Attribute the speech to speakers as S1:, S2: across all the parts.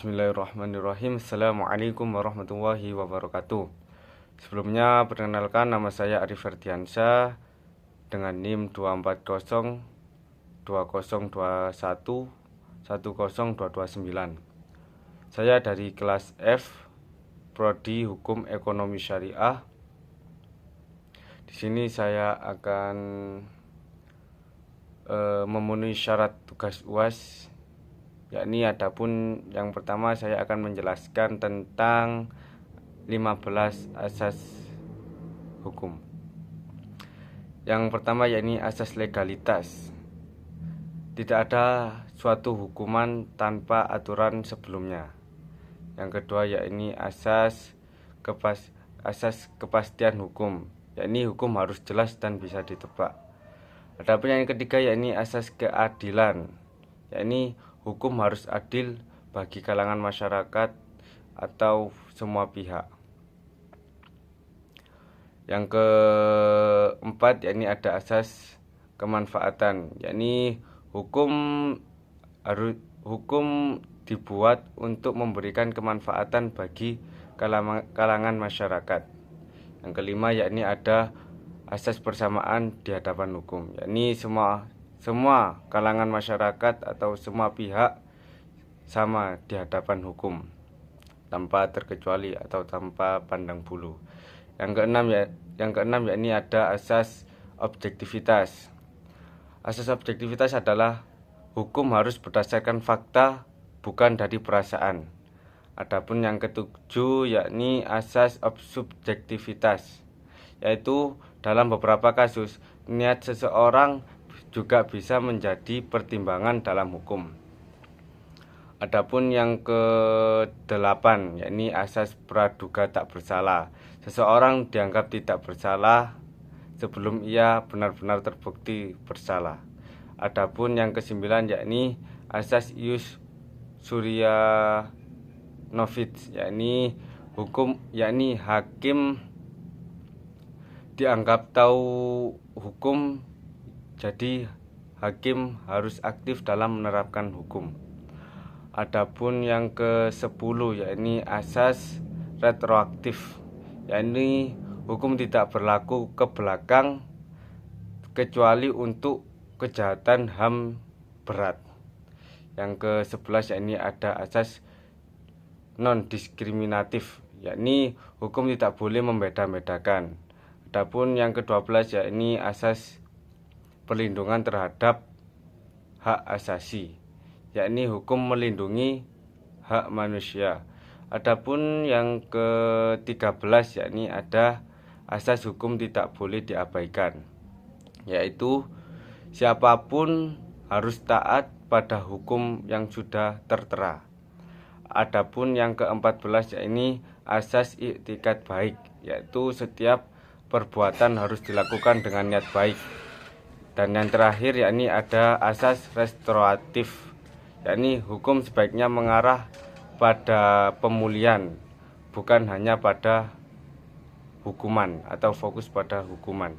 S1: Bismillahirrahmanirrahim. Assalamualaikum warahmatullahi wabarakatuh. Sebelumnya perkenalkan, nama saya Arif Ferdiansyah dengan NIM 2402021102229. Saya dari kelas F, Prodi Hukum Ekonomi Syariah. Di sini saya akan memenuhi syarat tugas UAS, yakni adapun yang pertama saya akan menjelaskan tentang 15 asas hukum. Yang pertama yakni asas legalitas. Tidak ada suatu hukuman tanpa aturan sebelumnya. Yang kedua yakni asas kepastian hukum, yakni hukum harus jelas dan bisa ditebak. Adapun yang ketiga yakni asas keadilan, yakni hukum harus adil bagi kalangan masyarakat atau semua pihak. Yang keempat yakni ada asas kemanfaatan, yakni hukum dibuat untuk memberikan kemanfaatan bagi kalangan masyarakat. Yang kelima yakni ada asas persamaan di hadapan hukum, yakni semua kalangan masyarakat atau semua pihak sama di hadapan hukum tanpa terkecuali atau tanpa pandang bulu. Yang keenam yakni ada asas objektivitas. Asas objektivitas adalah hukum harus berdasarkan fakta, bukan dari perasaan. Adapun yang ketujuh yakni asas subjektivitas, yaitu dalam beberapa kasus niat seseorang juga bisa menjadi pertimbangan dalam hukum. Adapun yang ke-8 yakni asas praduga tak bersalah. Seseorang dianggap tidak bersalah sebelum ia benar-benar terbukti bersalah. Adapun yang ke-9 yakni asas ius suryanovits, yakni hakim dianggap tahu hukum, jadi hakim harus aktif dalam menerapkan hukum. Adapun yang ke-10 yakni asas retroaktif, yakni hukum tidak berlaku ke belakang kecuali untuk kejahatan HAM berat. Yang ke-11 yakni ada asas non diskriminatif, yakni hukum tidak boleh membeda-bedakan. Adapun yang ke-12 yakni asas perlindungan terhadap hak asasi, yakni hukum melindungi hak manusia. Adapun yang ke-13 yakni ada asas hukum tidak boleh diabaikan, yaitu siapapun harus taat pada hukum yang sudah tertera. Adapun yang ke-14 yakni asas iktikad baik, yaitu setiap perbuatan harus dilakukan dengan niat baik. Dan yang terakhir yakni ada asas restoratif, yakni hukum sebaiknya mengarah pada pemulihan, bukan hanya pada hukuman atau fokus pada hukuman.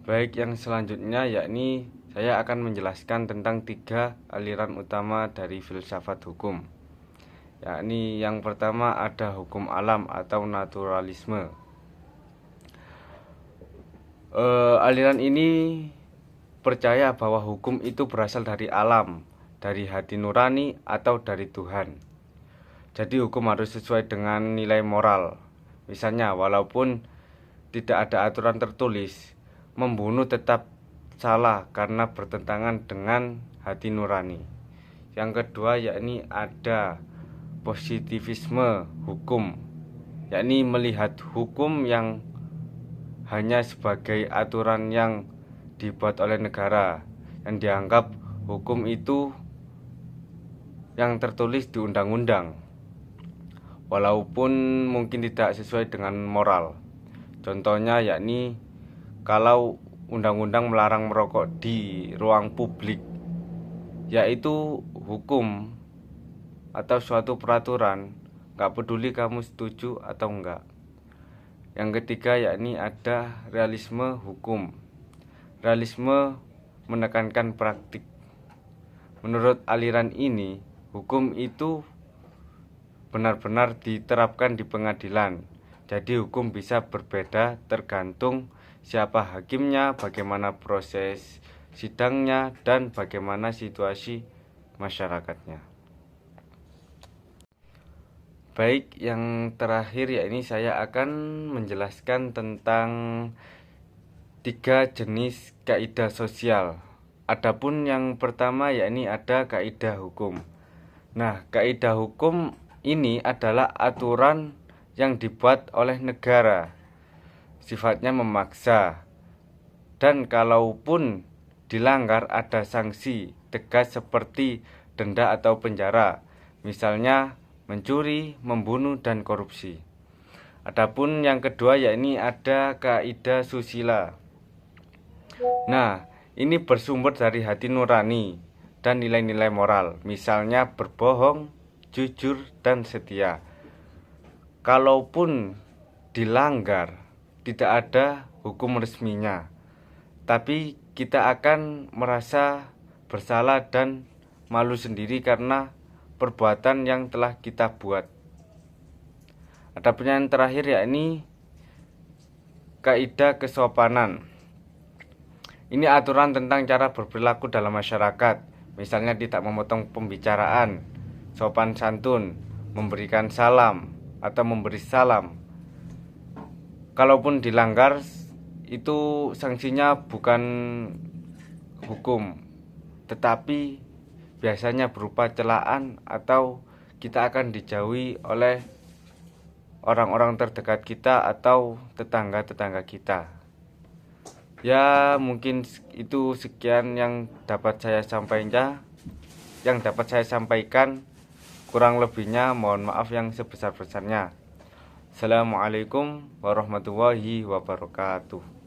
S1: Baik, yang selanjutnya yakni saya akan menjelaskan tentang 3 aliran utama dari filsafat hukum. Yakni yang pertama ada hukum alam atau naturalisme. Aliran ini percaya bahwa hukum itu berasal dari alam, dari hati nurani atau dari Tuhan. Jadi hukum harus sesuai dengan nilai moral. Misalnya, walaupun tidak ada aturan tertulis, membunuh tetap salah karena bertentangan dengan hati nurani. Yang kedua yakni ada positivisme hukum, yakni melihat hukum yang hanya sebagai aturan yang dibuat oleh negara, yang dianggap hukum itu yang tertulis di undang-undang, walaupun mungkin tidak sesuai dengan moral. Contohnya yakni kalau undang-undang melarang merokok di ruang publik, yaitu hukum atau suatu peraturan, gak peduli kamu setuju atau enggak. Yang ketiga yakni ada realisme hukum. Realisme menekankan Menurut aliran ini, hukum itu benar-benar diterapkan di pengadilan. Jadi hukum bisa berbeda tergantung siapa hakimnya, bagaimana proses sidangnya, dan bagaimana situasi masyarakatnya. Baik, yang terakhir ya ini saya akan menjelaskan tentang 3 jenis kaidah sosial. Adapun yang pertama yakni ada kaidah hukum. Nah, kaidah hukum ini adalah aturan yang dibuat oleh negara, sifatnya memaksa, dan kalaupun dilanggar ada sanksi tegas seperti denda atau penjara, misalnya mencuri, membunuh, dan korupsi. Adapun yang kedua yakni ada kaidah susila. Nah, ini bersumber dari hati nurani dan nilai-nilai moral, misalnya berbohong, jujur, dan setia. Kalaupun dilanggar, tidak ada hukum resminya, tapi kita akan merasa bersalah dan malu sendiri karena perbuatan yang telah kita buat. Adapun yang terakhir yakni kaidah kesopanan. Ini aturan tentang cara berperilaku dalam masyarakat, misalnya tidak memotong pembicaraan, sopan santun, memberikan salam, atau memberi salam. Kalaupun dilanggar, itu sanksinya bukan hukum, tetapi biasanya berupa celaan atau kita akan dijauhi oleh orang-orang terdekat kita atau tetangga-tetangga kita. Ya, mungkin itu sekian yang dapat saya sampaikan. Kurang lebihnya mohon maaf yang sebesar-besarnya. Assalamualaikum warahmatullahi wabarakatuh.